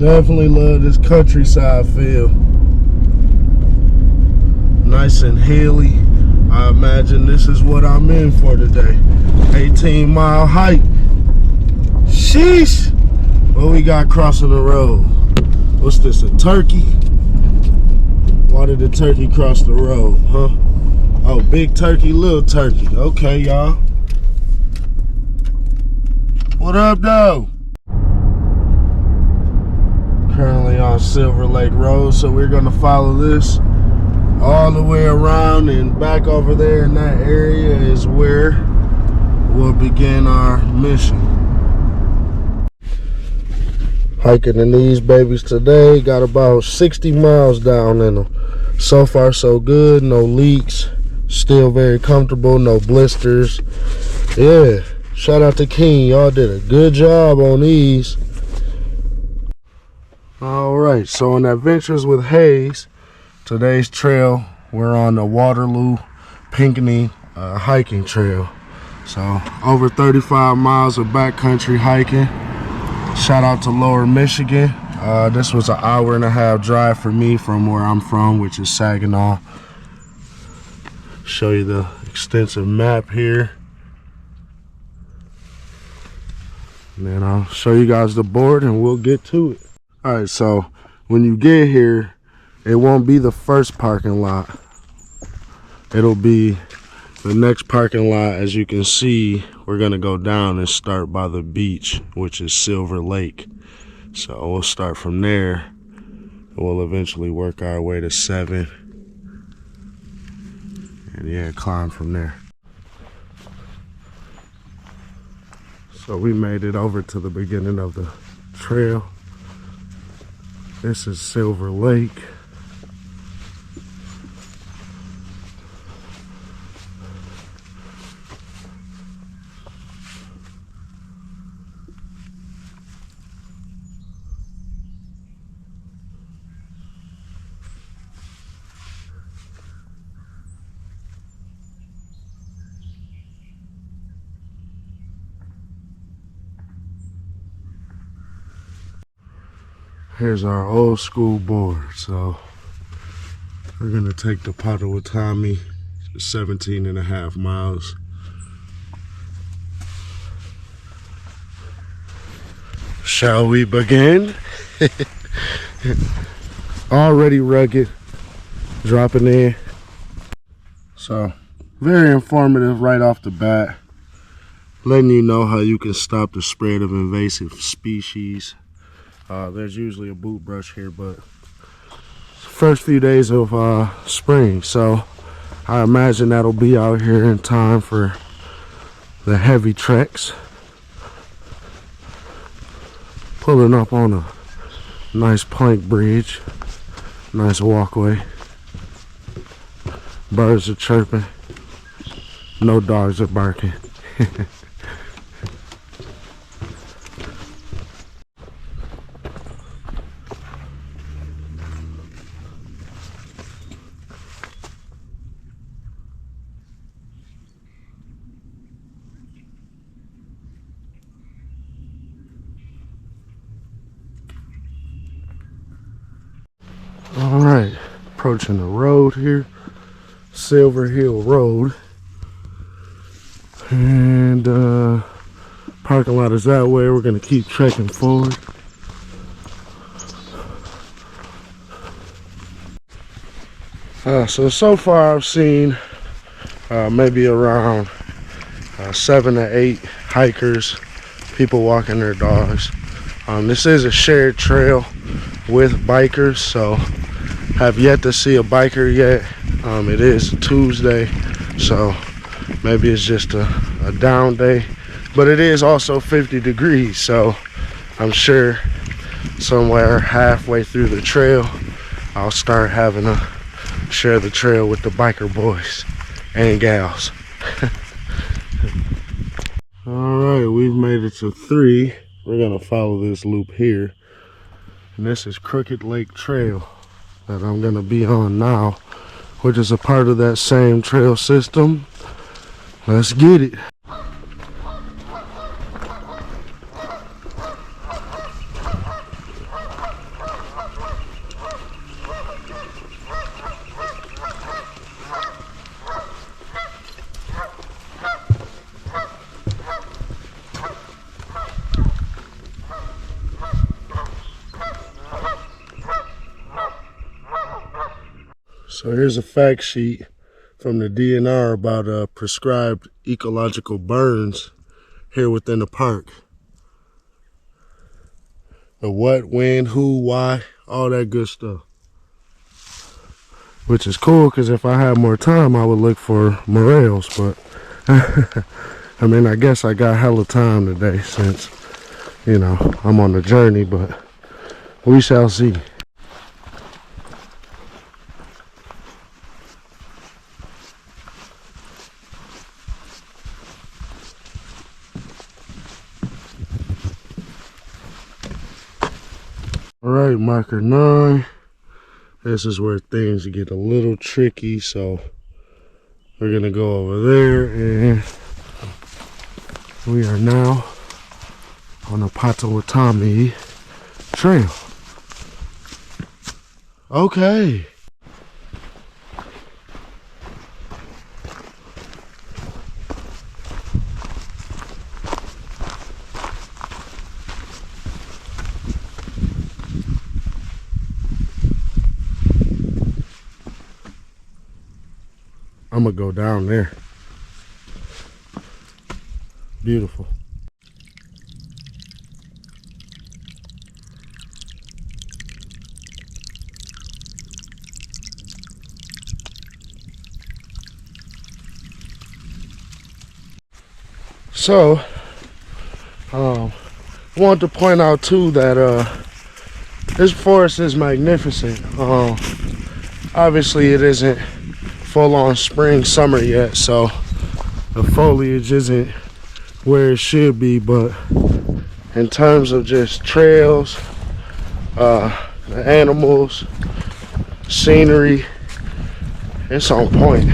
Definitely love this countryside feel. Nice and hilly. I imagine this is what I'm in for today. 18-mile hike. Sheesh! What we got crossing the road? What's this, a turkey? Why did the turkey cross the road, huh? Oh, big turkey, little turkey. Okay, y'all. What up, though? Currently on Silver Lake Road, so we're gonna follow this all the way around, and back over there in that area is where we'll begin our mission. Hiking in these babies today. Got about 60 miles down in them. So far so good. No leaks. Still very comfortable. No blisters. Yeah. Shout out to King. Y'all did a good job on these. Alright. So in Adventures with Hayes, today's trail, we're on the Waterloo Pinckney hiking trail. So over 35 miles of backcountry hiking. Shout out to Lower Michigan. This was an hour-and-a-half drive for me from where I'm from, which is Saginaw. Show you the extensive map here. And then I'll show you guys the board and we'll get to it. Alright, so when you get here, it won't be the first parking lot. It'll be the next parking lot. As you can see, we're gonna go down and start by the beach, which is Silver Lake. So we'll start from there. We'll eventually work our way to 7. And yeah, climb from there. So we made it over to the beginning of the trail. This is Silver Lake. Here's our old school board. So we're gonna take the Potawatomi 17.5 miles. Shall we begin? Already rugged, dropping in. So very informative right off the bat, letting you know how you can stop the spread of invasive species. There's usually a boot brush here, but first few days of spring, so I imagine that'll be out here in time for the heavy treks. Pulling up on a nice plank bridge, nice walkway. Birds are chirping, no dogs are barking. Alright, approaching the road here, Silver Hill Road, and parking lot is that way. We're going to keep trekking forward. So far I've seen maybe around 7 to 8 hikers, people walking their dogs. This is a shared trail with bikers, so have yet to see a biker yet. It is Tuesday, so maybe it's just a down day, but it is also 50 degrees, so I'm sure somewhere halfway through the trail I'll start having to share the trail with the biker boys and gals. Alright, we've made it to 3. We're gonna follow this loop here, and this is Crooked Lake Trail that I'm gonna be on now, which is a part of that same trail system. Let's get it. So here's a fact sheet from the DNR about prescribed ecological burns here within the park. The what, when, who, why, all that good stuff. Which is cool, because if I had more time, I would look for morels, but I mean, I guess I got hella time today since, you know, I'm on the journey, but we shall see. All right, marker 9. This is where things get a little tricky, so we're gonna go over there, and we are now on the Potawatomi Trail. Okay. I'm gonna go down there. Beautiful. So, I want to point out too that this forest is magnificent. Obviously, it isn't full-on spring, summer yet, so the foliage isn't where it should be, but in terms of just trails, the animals, scenery, it's on point.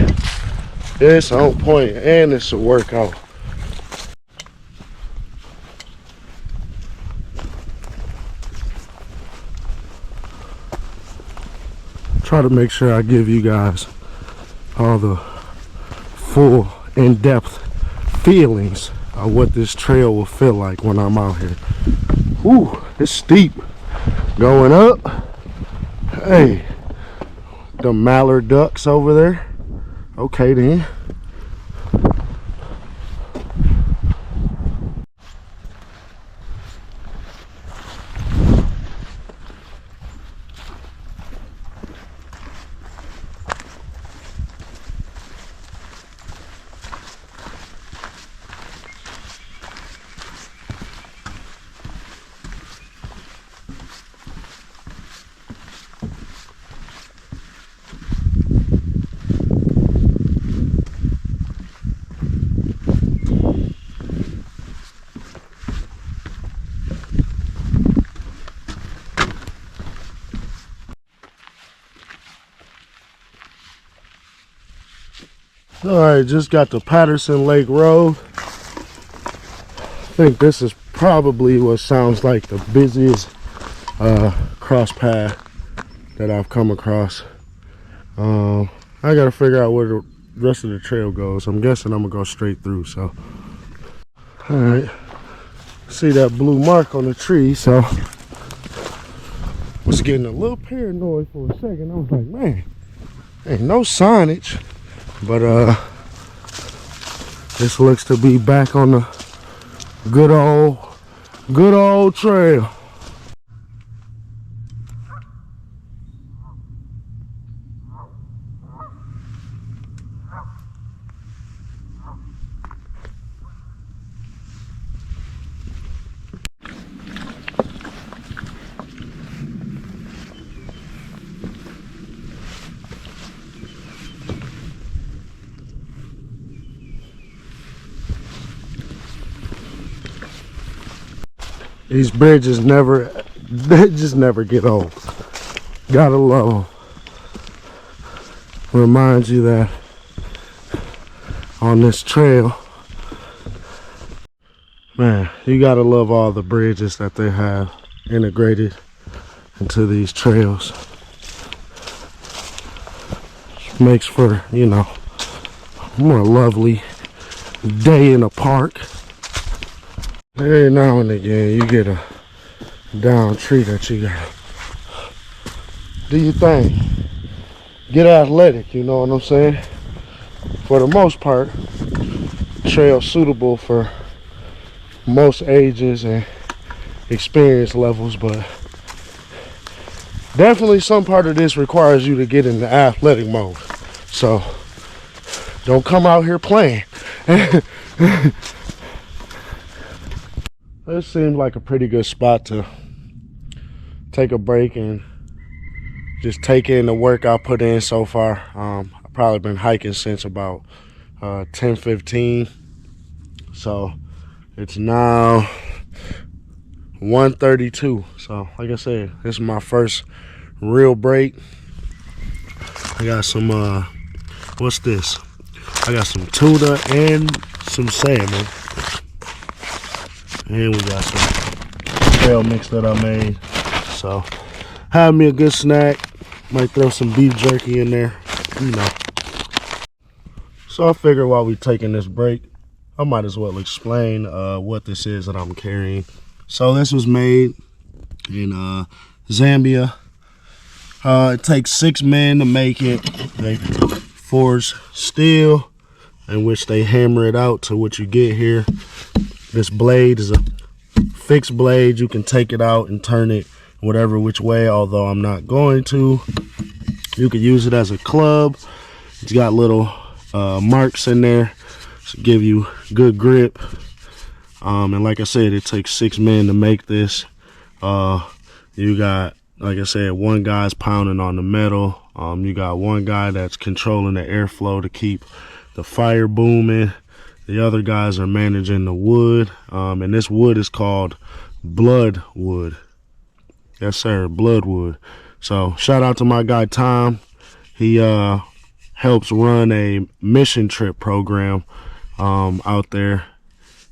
It's on point, and it's a workout. Try to make sure I give you guys all the full in-depth feelings of what this trail will feel like when I'm out here. Whew, it's steep going up. Hey, the mallard ducks over there. Okay then. Alright, just got to Patterson Lake Road. I think this is probably what sounds like the busiest cross path that I've come across. I gotta figure out where the rest of the trail goes. I'm guessing I'm gonna go straight through, so. Alright, see that blue mark on the tree, so was getting a little paranoid for a second. I was like, man, ain't no signage. But this looks to be back on the good old trail. These bridges they just never get old. Gotta love them. Reminds you that on this trail, man, you gotta love all the bridges that they have integrated into these trails. Makes for, you know, more lovely day in a park. Every now and again you get a down tree that you gotta do your thing. get athletic, you know what I'm saying? For the most part, trail suitable for most ages and experience levels, but definitely some part of this requires you to get in the athletic mode. So don't come out here playing. This seems like a pretty good spot to take a break and just take in the work I put in so far. I've probably been hiking since about 10:15. So it's now 1:32. So like I said, this is my first real break. I got some what's this? I got some tuna and some salmon. And we got some trail mix that I made. So have me a good snack. Might throw some beef jerky in there, you know. So I figured while we taking this break, I might as well explain what this is that I'm carrying. So this was made in Zambia. It takes 6 men to make it. They forge steel, in which they hammer it out to what you get here. This blade is a fixed blade. You can take it out and turn it whatever which way, although I'm not going to. You can use it as a club. It's got little marks in there to give you good grip. And like I said, it takes 6 men to make this. You got, like I said, one guy's pounding on the metal. You got one guy that's controlling the airflow to keep the fire booming. The other guys are managing the wood. And this wood is called blood wood. Yes, sir, blood wood. So shout out to my guy Tom. He helps run a mission trip program out there,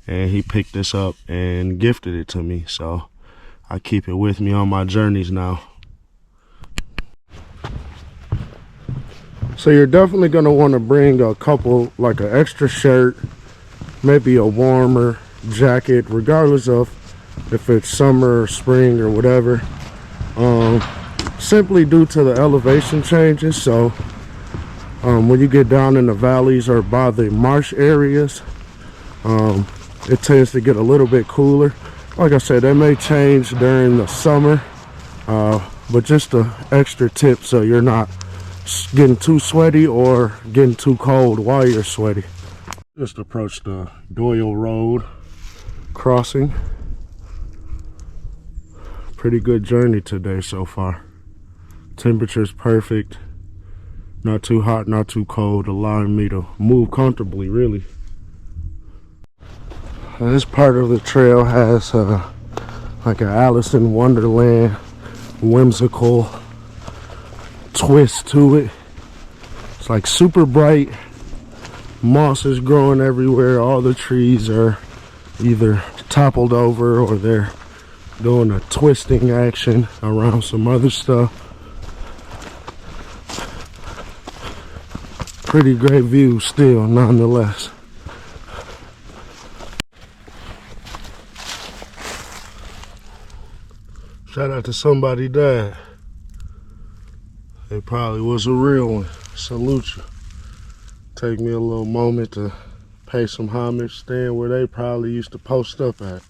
and he picked this up and gifted it to me. So I keep it with me on my journeys now. So you're definitely gonna want to bring a couple, like an extra shirt, maybe a warmer jacket, regardless of if it's summer or spring or whatever. Simply due to the elevation changes. So when you get down in the valleys or by the marsh areas, it tends to get a little bit cooler. Like I said, that may change during the summer, but just an extra tip so you're not getting too sweaty or getting too cold while you're sweaty. Just approached the Doyle Road crossing. Pretty good journey today so far. Temperature's perfect. Not too hot, not too cold, allowing me to move comfortably, really. This part of the trail has like an Alice in Wonderland whimsical twist to it. It's like super bright. Moss is growing everywhere. All the trees are either toppled over or they're doing a twisting action around some other stuff. Pretty great view still, nonetheless. Shout out to somebody died. It probably was a real one. Salute you. Take me a little moment to pay some homage, stand where they probably used to post up at.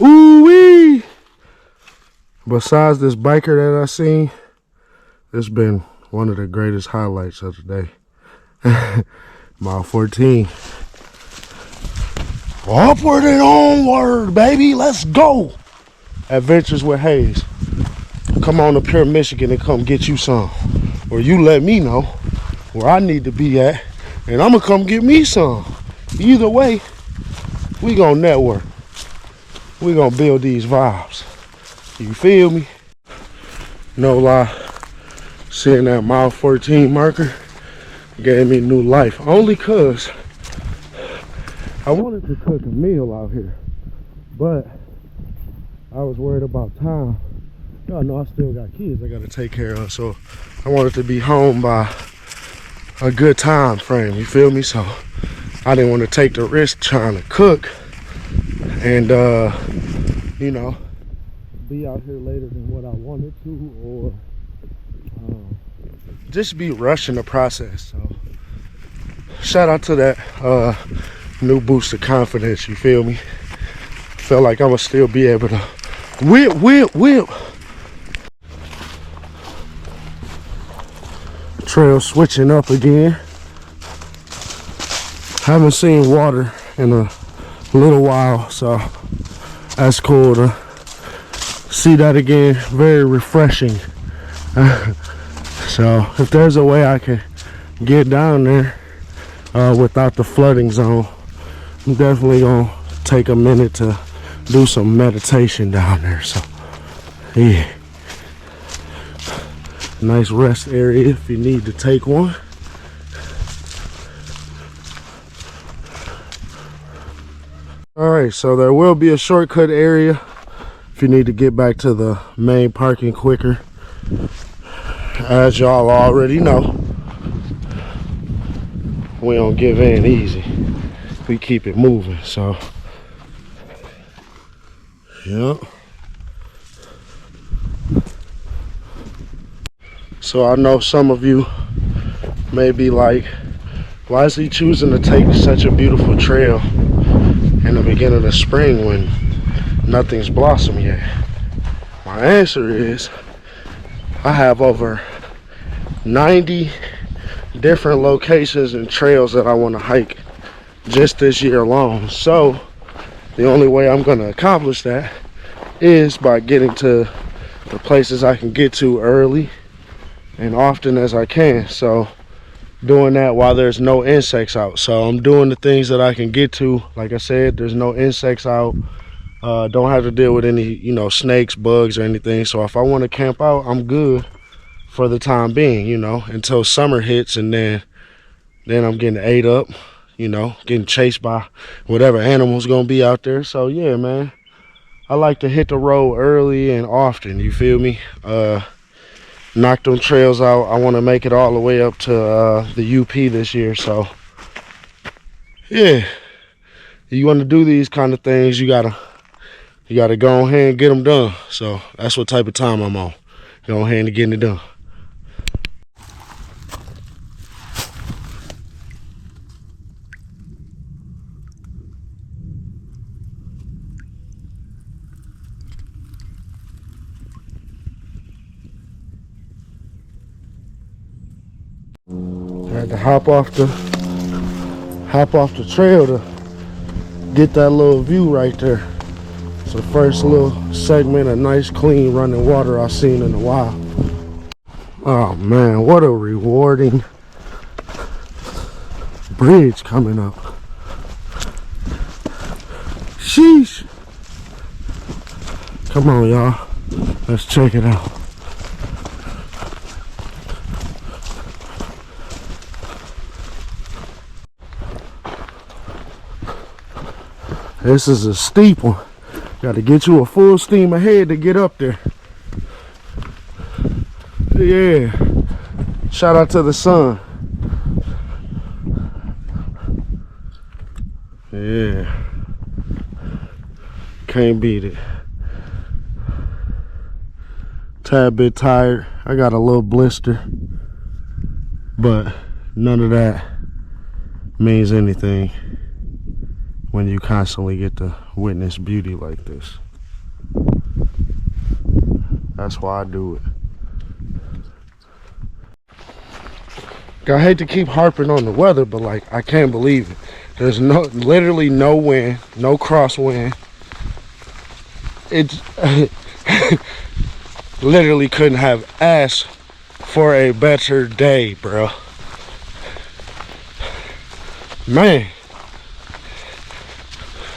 Ooh-wee! Besides this biker that I seen, it's been one of the greatest highlights of the day. Mile 14. Upward and onward, baby. Let's go. Adventures with Hayes. Come on up here, Michigan, and come get you some. Or you let me know where I need to be at, and I'm going to come get me some. Either way, we going to network. We going to build these vibes. You feel me? No lie. Seeing that mile 14 marker gave me new life. Only cause I wanted to cook a meal out here, but I was worried about time. Y'all know I still got kids I gotta take care of, so I wanted to be home by a good time frame, you feel me? So I didn't want to take the risk trying to cook and you know, be out here later than what I wanted to, or just be rushing the process. So shout out to that new boost of confidence, you feel me? Feel like I'm gonna still be able to whip. Trail switching up again. Haven't seen water in a little while, so that's cool to see that again. Very refreshing. So if there's a way I can get down there without the flooding zone, I'm definitely gonna take a minute to do some meditation down there. So yeah, nice rest area if you need to take one. All right, so there will be a shortcut area if you need to get back to the main parking quicker. As y'all already know, we don't give in easy. We keep it moving, so yeah. So I know some of you may be like, why is he choosing to take such a beautiful trail in the beginning of spring when nothing's blossomed yet? My answer is, I have over 90 different locations and trails that I want to hike just this year alone. So the only way I'm going to accomplish that is by getting to the places I can get to early and often as I can. So doing that while there's no insects out. So I'm doing the things that I can get to. Like I said, there's no insects out. Don't have to deal with any, you know, snakes, bugs, or anything. So if I want to camp out, I'm good for the time being, you know, until summer hits, and then I'm getting ate up, you know, getting chased by whatever animal's gonna be out there. So yeah, man, I like to hit the road early and often, you feel me? Knock them trails out. I want to make it all the way up to the UP this year. So yeah, you want to do these kind of things, you gotta go ahead and get them done. So that's what type of time I'm on. Go ahead and getting it done. I had to hop off the trail to get that little view right there. It's the first little segment of nice clean running water I've seen in a while. Oh man, what a rewarding bridge coming up. Sheesh. Come on, y'all, let's check it out. This is a steep one. Got to get you a full steam ahead to get up there. Yeah. Shout out to the sun. Yeah. Can't beat it. Tad bit tired. I got a little blister, but none of that means anything when you constantly get to witness beauty like this. That's why I do it. I hate to keep harping on the weather, but like, I can't believe it. There's literally no wind, no crosswind. It literally couldn't have asked for a better day, bro. Man,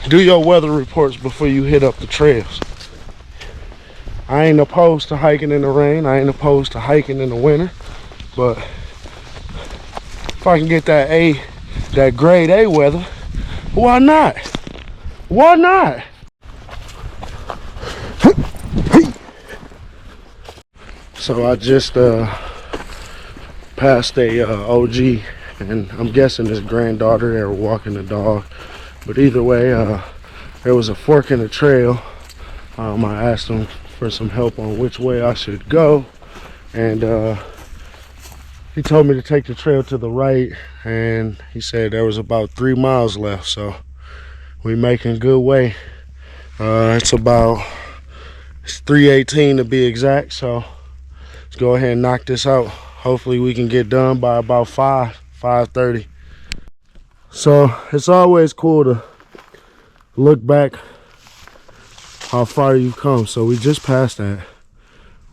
do your weather reports before you hit up the trails. I ain't opposed to hiking in the rain. I ain't opposed to hiking in the winter, but if I can get that grade A weather, why not? Why not? So I just passed a OG, and I'm guessing his granddaughter. They were walking the dog, but either way, there was a fork in the trail I asked him for some help on which way I should go, and he told me to take the trail to the right, and he said there was about 3 miles left, so we making good way. It's 3:18 to be exact, so let's go ahead and knock this out. Hopefully we can get done by about 5:30. So it's always cool to look back how far you've come. So we just passed that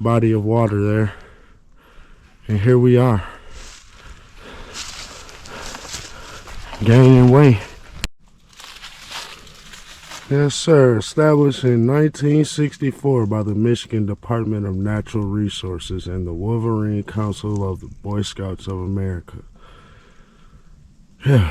body of water there, and here we are, gaining weight. Yes, sir. Established in 1964 by the Michigan Department of Natural Resources and the Wolverine Council of the Boy Scouts of America. Yeah.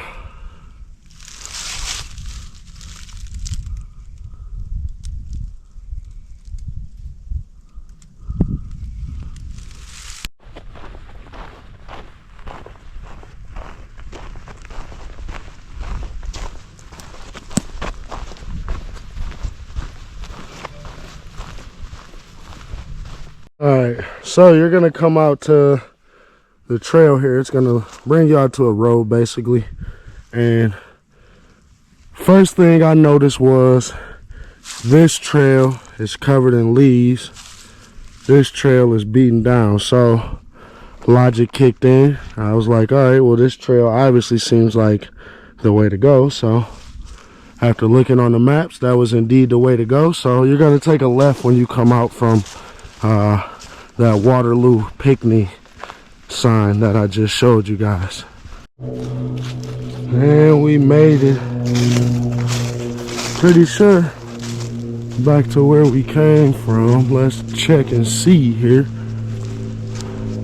Alright, so you're gonna come out to the trail here. It's gonna bring you out to a road basically, and first thing I noticed was this trail is covered in leaves. This trail is beaten down, so logic kicked in. I was like, alright, well, this trail obviously seems like the way to go. So after looking on the maps, that was indeed the way to go. So you're gonna take a left when you come out from that Waterloo Pinckney sign that I just showed you guys. And we made it, pretty sure, back to where we came from. Let's check and see here,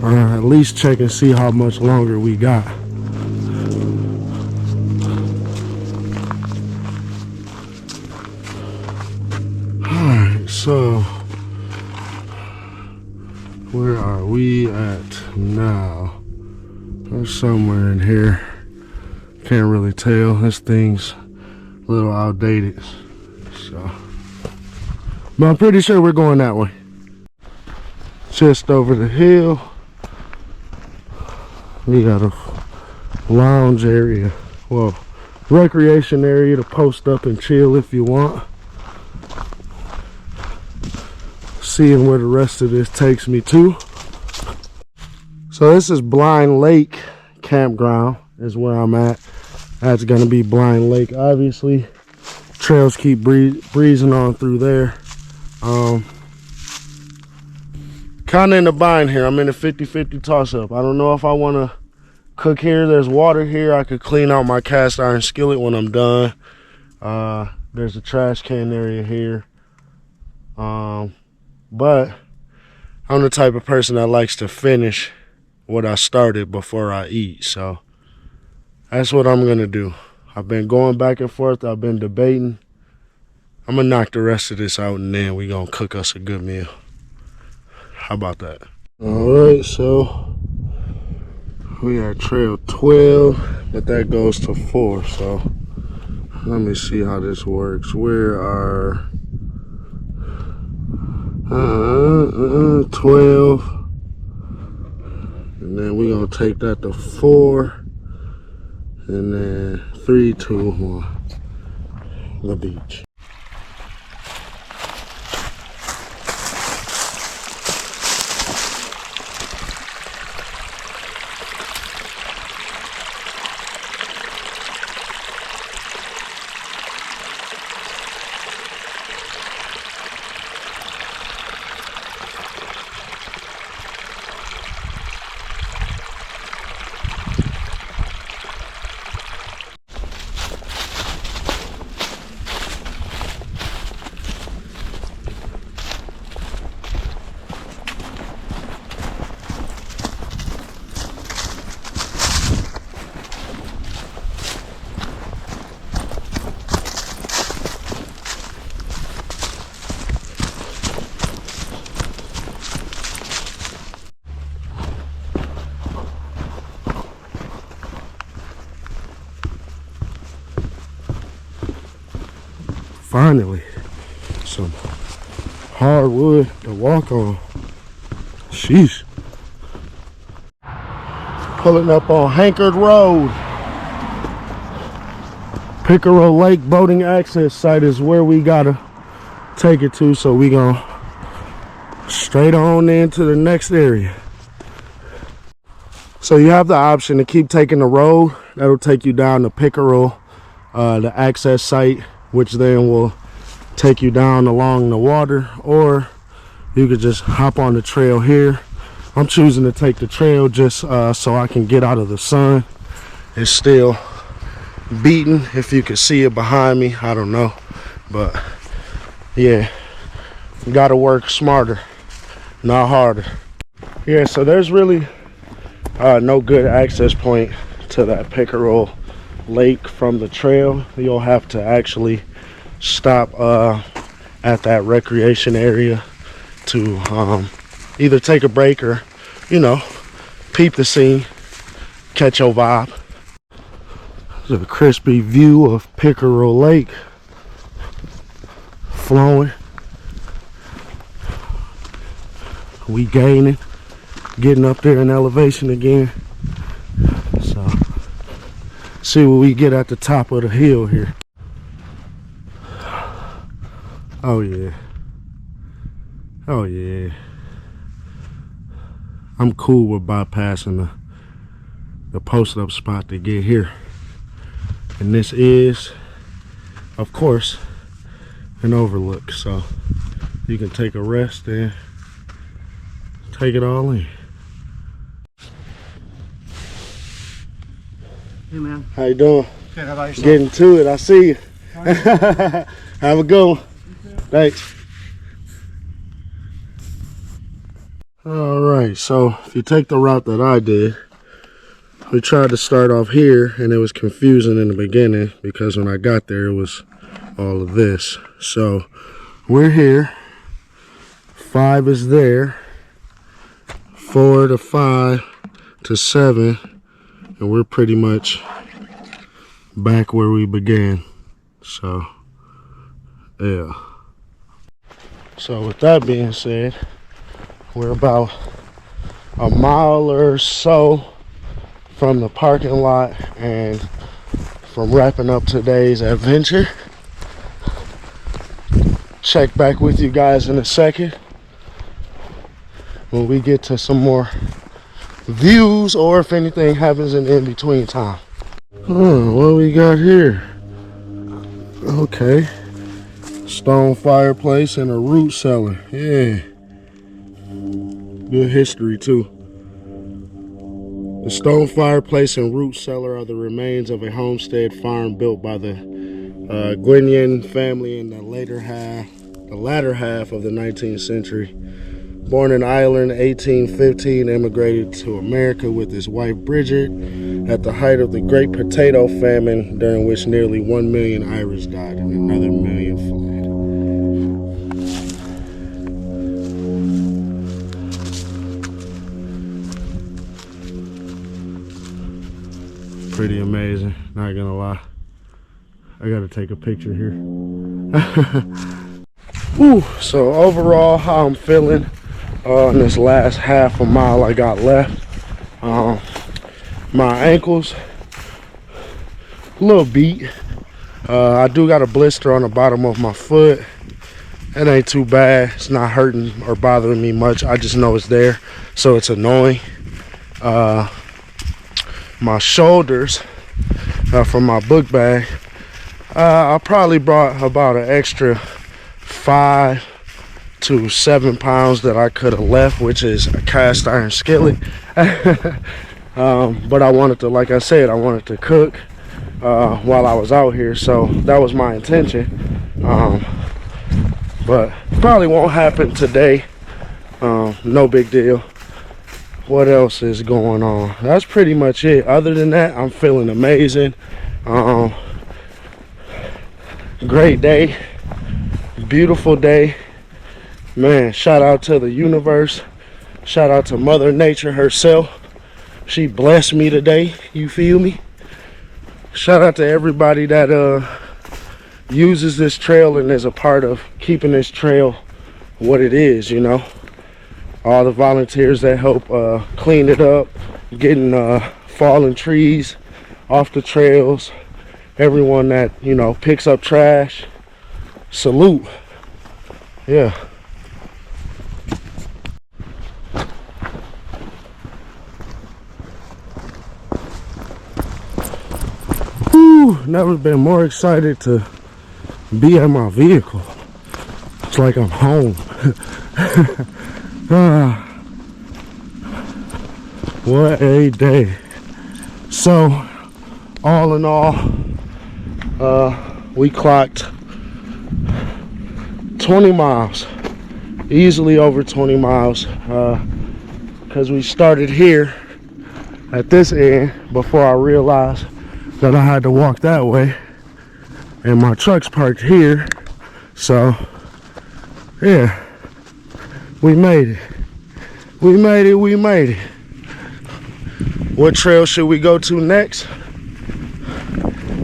or at least check and see how much longer we got. Alright, so where are we at now? There's somewhere in here. Can't really tell. This thing's a little outdated. So, but I'm pretty sure we're going that way. Just over the hill, we got a lounge area. Well, recreation area to post up and chill if you want. Seeing where the rest of this takes me to. So this is Bruin Lake campground is where I'm at. That's gonna be Bruin Lake, obviously. Trails keep breezing on through there. Kinda in the bind here. I'm in a 50-50 toss-up. I don't know if I wanna cook here. There's water here. I could clean out my cast iron skillet when I'm done. There's a trash can area here. But I'm the type of person that likes to finish what I started before I eat. So that's what I'm going to do. I've been going back and forth. I've been debating. I'm going to knock the rest of this out, and then we're going to cook us a good meal. How about that? All right, so we are trail 12, but that goes to 4. So let me see how this works. We are 12, and then we're gonna take that to 4, and then 3, 2, 1, the beach. Finally, some hardwood to walk on. Sheesh. Pulling up on Hankard Road. Pickerel Lake boating access site is where we gotta take it to, so we gonna straight on into the next area. So you have the option to keep taking the road. That'll take you down to Pickerel, the access site, which then will take you down along the water, or you could just hop on the trail here. I'm choosing to take the trail just so I can get out of the sun. It's still beating, if you can see it behind me. I don't know, but yeah, you gotta work smarter, not harder. Yeah, so there's really no good access point to that Pickerel Lake from the trail. You'll have to actually stop at that recreation area to either take a break or, you know, peep the scene, catch your vibe. There's a crispy view of Pickerel Lake flowing. We gaining, getting up there in elevation again. So see what we get at the top of the hill here. Oh yeah. Oh yeah. I'm cool with bypassing the post up spot to get here. And this is, of course, an overlook, so you can take a rest and take it all in. Hey man. How you doing? Good, how about yourself? Getting to it, I see you. Have a good one. Thanks. Alright, so if you take the route that I did, we tried to start off here and it was confusing in the beginning because when I got there it was all of this. So we're here, 5 is there, 4 to 5 to 7, and we're pretty much back where we began. So yeah. So with that being said, we're about a mile or so from the parking lot and from wrapping up today's adventure. Check back with you guys in a second when we get to some more views, or if anything happens in between time. What we got here? Okay, stone fireplace and a root cellar. Yeah, good history too. The stone fireplace and root cellar are the remains of a homestead farm built by the Gwynnian family in the latter half of the 19th century. Born in Ireland in 1815, immigrated to America with his wife Bridget at the height of the Great Potato Famine, during which nearly 1 million Irish died and another million fled. Pretty amazing, not gonna lie. I gotta take a picture here. Whew, so overall, how I'm feeling in this last half a mile I got left. My ankles a little beat. I do got a blister on the bottom of my foot. It ain't too bad. It's not hurting or bothering me much. I just know it's there, so it's annoying. My shoulders from my book bag, I probably brought about an extra 5 to 7 pounds that I could have left, which is a cast iron skillet. But I wanted to, like I said, I wanted to cook while I was out here, so that was my intention. But probably won't happen today. No big deal. What else is going on? That's pretty much it. Other than that, I'm feeling amazing. Great day, beautiful day, man. Shout out to the universe, shout out to Mother Nature herself. She blessed me today, you feel me? Shout out to everybody that uses this trail and is a part of keeping this trail what it is, you know. All the volunteers that help clean it up, getting fallen trees off the trails, everyone that, you know, picks up trash. Salute. Yeah. Whew, never been more excited to be at my vehicle. It's like I'm home. What a day. So, all in all, we clocked 20 miles. Easily over 20 miles. Because we started here at this end before I realized that I had to walk that way. And my truck's parked here. So, yeah. We made it. We made it. We made it. What trail should we go to next?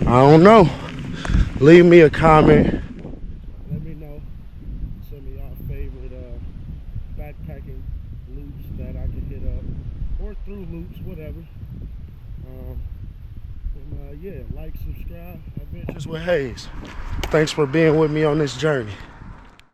I don't know. Leave me a comment. Let me know some of y'all favorite backpacking loops that I could hit up, or through loops, whatever. Yeah, like, subscribe. Adventures with Hayes. Thanks for being with me on this journey.